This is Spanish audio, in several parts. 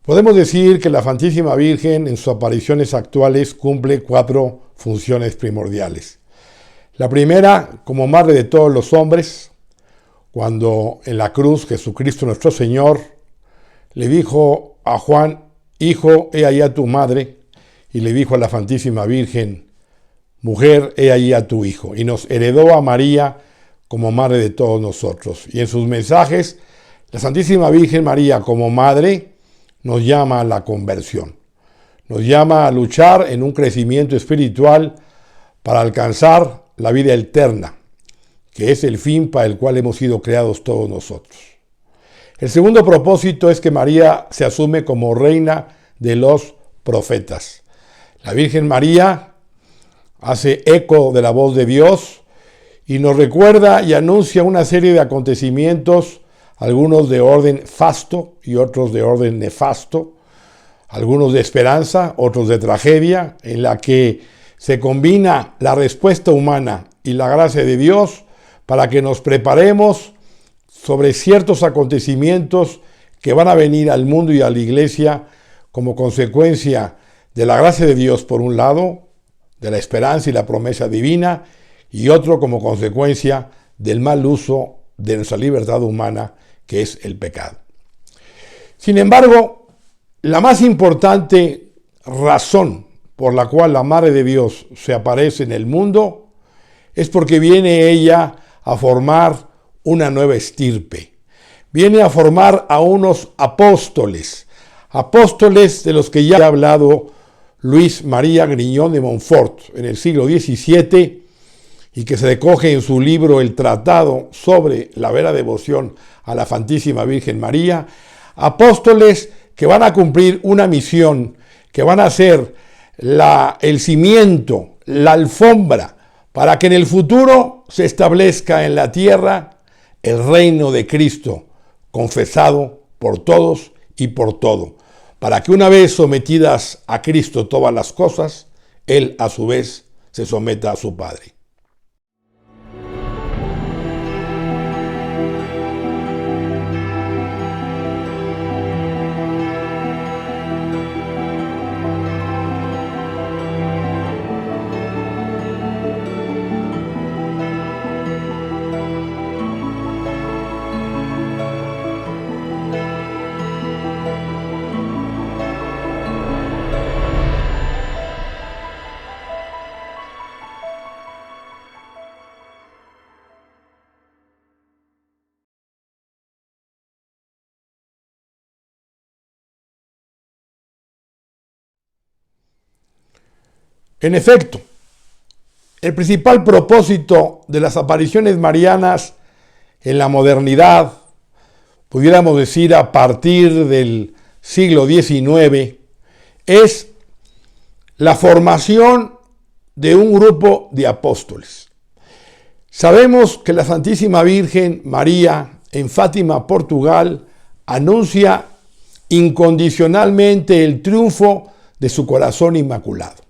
Podemos decir que la Santísima Virgen en sus apariciones actuales cumple 4 funciones primordiales. La primera, como madre de todos los hombres, cuando en la cruz Jesucristo nuestro Señor le dijo a Juan: hijo, he ahí a tu madre, y le dijo a la Santísima Virgen: mujer, he ahí a tu hijo, y nos heredó a María como madre de todos nosotros. Y en sus mensajes, la Santísima Virgen María como madre nos llama a la conversión, nos llama a luchar en un crecimiento espiritual para alcanzar la vida eterna, que es el fin para el cual hemos sido creados todos nosotros. El segundo propósito es que María se asume como reina de los profetas. La Virgen María hace eco de la voz de Dios y nos recuerda y anuncia una serie de acontecimientos, algunos de orden fasto y otros de orden nefasto, algunos de esperanza, otros de tragedia, en la que se combina la respuesta humana y la gracia de Dios para que nos preparemos sobre ciertos acontecimientos que van a venir al mundo y a la iglesia como consecuencia de la gracia de Dios por un lado, de la esperanza y la promesa divina, y otro como consecuencia del mal uso de nuestra libertad humana, que es el pecado. Sin embargo, la más importante razón por la cual la Madre de Dios se aparece en el mundo es porque viene ella a formar una nueva estirpe. Viene a formar a unos apóstoles de los que ya ha hablado Luis María Griñón de Montfort en el siglo XVII y que se recoge en su libro El Tratado sobre la vera devoción a la Santísima Virgen María, apóstoles que van a cumplir una misión, que van a ser el cimiento, la alfombra, para que en el futuro se establezca en la tierra el reino de Cristo, confesado por todos y por todo, para que una vez sometidas a Cristo todas las cosas, Él a su vez se someta a su Padre. En efecto, el principal propósito de las apariciones marianas en la modernidad, pudiéramos decir a partir del siglo XIX, es la formación de un grupo de apóstoles. Sabemos que la Santísima Virgen María en Fátima, Portugal, anuncia incondicionalmente el triunfo de su corazón inmaculado.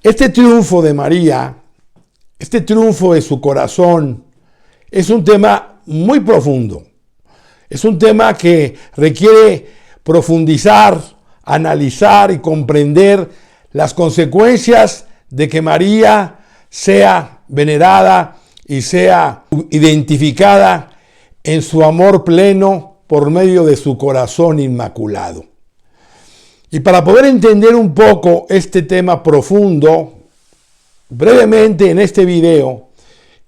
Este triunfo de María, este triunfo de su corazón, es un tema muy profundo. Es un tema que requiere profundizar, analizar y comprender las consecuencias de que María sea venerada y sea identificada en su amor pleno por medio de su corazón inmaculado. Y para poder entender un poco este tema profundo, brevemente en este video,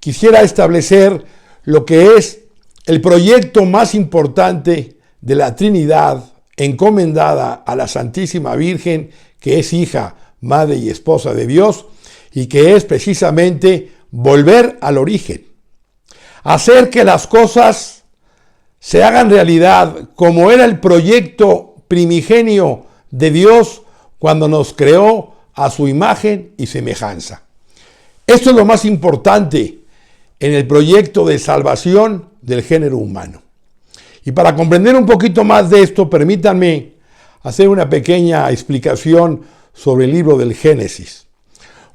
quisiera establecer lo que es el proyecto más importante de la Trinidad encomendada a la Santísima Virgen, que es hija, madre y esposa de Dios, y que es precisamente volver al origen, hacer que las cosas se hagan realidad como era el proyecto primigenio de Dios cuando nos creó a su imagen y semejanza. Esto es lo más importante en el proyecto de salvación del género humano. Y para comprender un poquito más de esto, permítanme hacer una pequeña explicación sobre el libro del Génesis.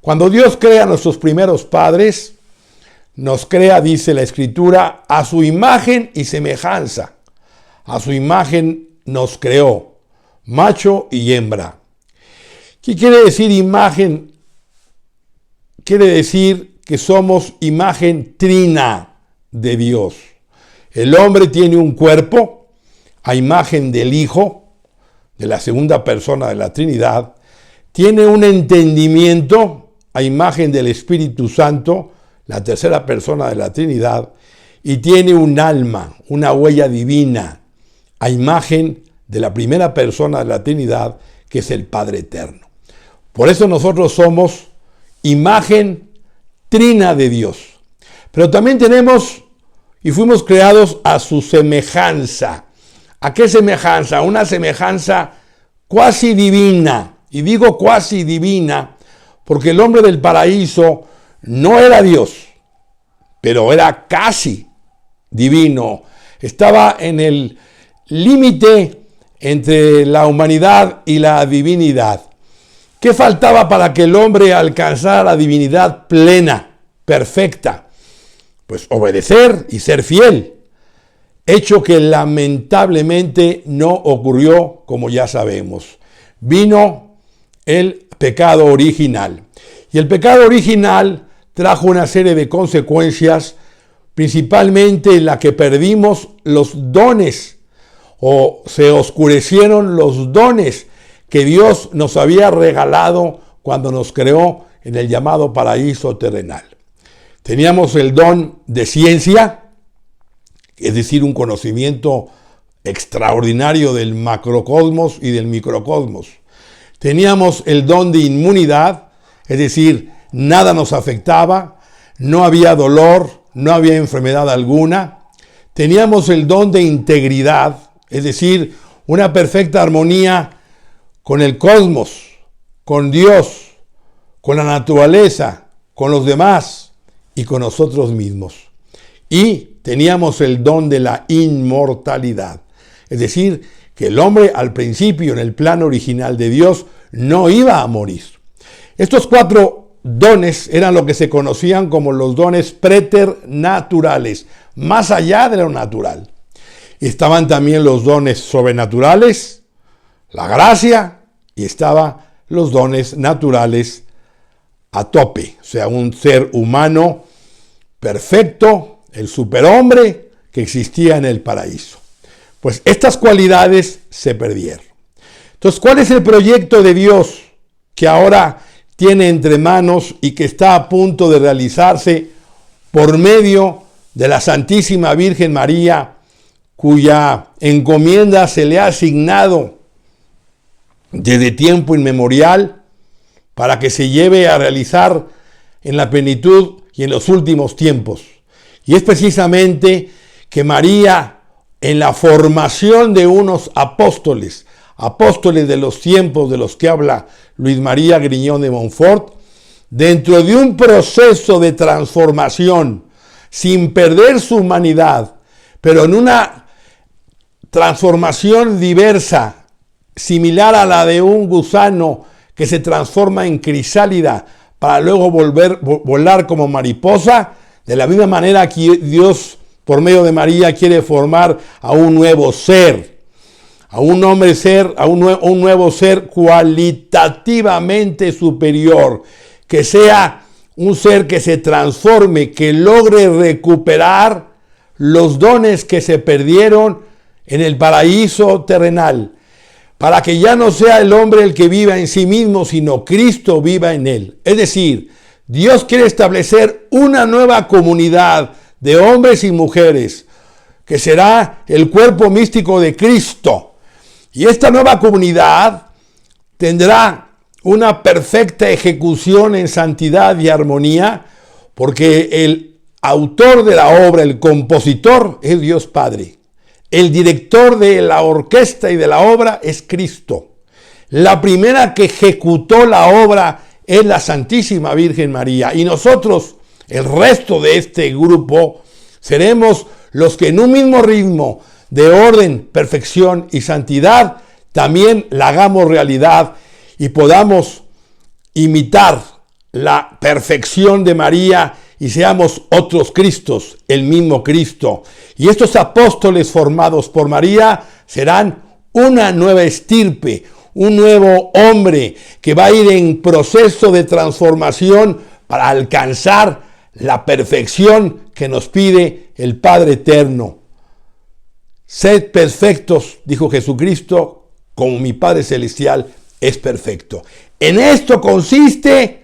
Cuando Dios crea a nuestros primeros padres, nos crea, dice la Escritura, a su imagen y semejanza. A su imagen nos creó. macho y hembra. ¿Qué quiere decir imagen? Quiere decir que somos imagen trina de Dios. El hombre tiene un cuerpo a imagen del Hijo, de la segunda persona de la Trinidad. Tiene un entendimiento a imagen del Espíritu Santo, la tercera persona de la Trinidad. Y tiene un alma, una huella divina, a imagen de la primera persona de la Trinidad, que es el Padre Eterno. Por eso nosotros somos imagen trina de Dios. Pero también tenemos y fuimos creados a su semejanza. ¿A qué semejanza? Una semejanza cuasi divina. Y digo cuasi divina porque el hombre del paraíso no era Dios, pero era casi divino. Estaba en el límite entre la humanidad y la divinidad. ¿Qué faltaba para que el hombre alcanzara la divinidad plena, perfecta? Pues obedecer y ser fiel. Hecho que lamentablemente no ocurrió, como ya sabemos. Vino el pecado original. Y el pecado original trajo una serie de consecuencias, principalmente en la que perdimos los dones, o se oscurecieron los dones que Dios nos había regalado cuando nos creó en el llamado paraíso terrenal. Teníamos el don de ciencia, es decir, un conocimiento extraordinario del macrocosmos y del microcosmos. Teníamos el don de inmunidad, es decir, nada nos afectaba, no había dolor, no había enfermedad alguna. Teníamos el don de integridad, es decir, una perfecta armonía con el cosmos, con Dios, con la naturaleza, con los demás y con nosotros mismos. Y teníamos el don de la inmortalidad, es decir, que el hombre al principio en el plan original de Dios no iba a morir. Estos 4 dones eran lo que se conocían como los dones preternaturales, más allá de lo natural. Estaban también los dones sobrenaturales, la gracia, y estaban los dones naturales a tope, o sea, un ser humano perfecto, el superhombre que existía en el paraíso. Pues estas cualidades se perdieron. Entonces, ¿cuál es el proyecto de Dios que ahora tiene entre manos y que está a punto de realizarse por medio de la Santísima Virgen María, cuya encomienda se le ha asignado desde tiempo inmemorial para que se lleve a realizar en la plenitud y en los últimos tiempos? Y es precisamente que María, en la formación de unos apóstoles de los tiempos de los que habla Luis María Griñón de Montfort, dentro de un proceso de transformación, sin perder su humanidad, pero en una transformación diversa, similar a la de un gusano que se transforma en crisálida para luego volar como mariposa, de la misma manera que Dios, por medio de María, quiere formar a un nuevo ser, a un nuevo ser cualitativamente superior, que sea un ser que se transforme, que logre recuperar los dones que se perdieron en el paraíso terrenal, para que ya no sea el hombre el que viva en sí mismo, sino Cristo viva en él. Es decir, Dios quiere establecer una nueva comunidad de hombres y mujeres, que será el cuerpo místico de Cristo. Y esta nueva comunidad tendrá una perfecta ejecución en santidad y armonía, porque el autor de la obra, el compositor, es Dios Padre. El director de la orquesta y de la obra es Cristo. La primera que ejecutó la obra es la Santísima Virgen María. Y nosotros, el resto de este grupo, seremos los que en un mismo ritmo de orden, perfección y santidad, también la hagamos realidad y podamos imitar la perfección de María y seamos otros Cristos, el mismo Cristo. Y estos apóstoles formados por María serán una nueva estirpe, un nuevo hombre que va a ir en proceso de transformación para alcanzar la perfección que nos pide el Padre Eterno. Sed perfectos, dijo Jesucristo, como mi Padre Celestial es perfecto. En esto consiste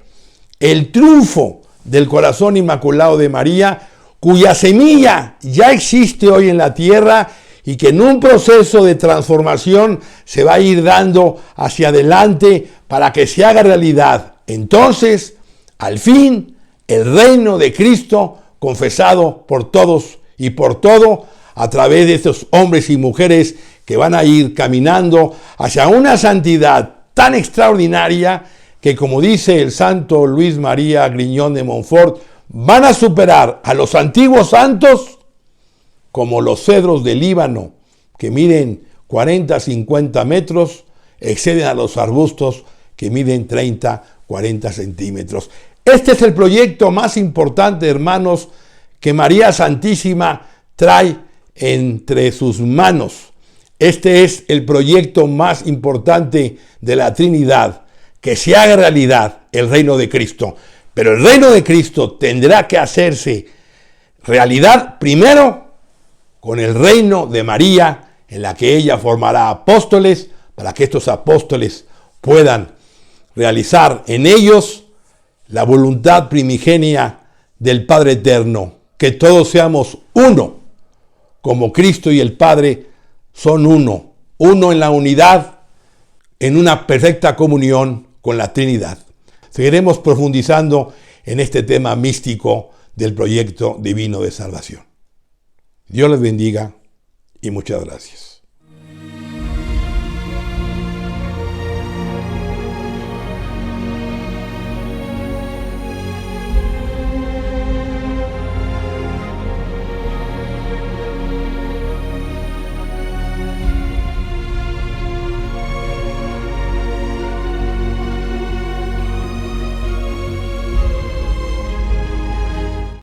el triunfo del corazón inmaculado de María, cuya semilla ya existe hoy en la tierra y que en un proceso de transformación se va a ir dando hacia adelante para que se haga realidad. Entonces, al fin, el reino de Cristo, confesado por todos y por todo, a través de estos hombres y mujeres que van a ir caminando hacia una santidad tan extraordinaria que, como dice el santo Luis María Griñón de Montfort, van a superar a los antiguos santos como los cedros del Líbano, que miden 40, 50 metros, exceden a los arbustos que miden 30, 40 centímetros. Este es el proyecto más importante, hermanos, que María Santísima trae entre sus manos. Este es el proyecto más importante de la Trinidad, que se haga realidad el reino de Cristo. Pero el reino de Cristo tendrá que hacerse realidad primero con el reino de María, en la que ella formará apóstoles, para que estos apóstoles puedan realizar en ellos la voluntad primigenia del Padre Eterno, que todos seamos uno, como Cristo y el Padre son uno, uno en la unidad, en una perfecta comunión con la Trinidad. Seguiremos profundizando en este tema místico del proyecto divino de salvación. Dios les bendiga y muchas gracias.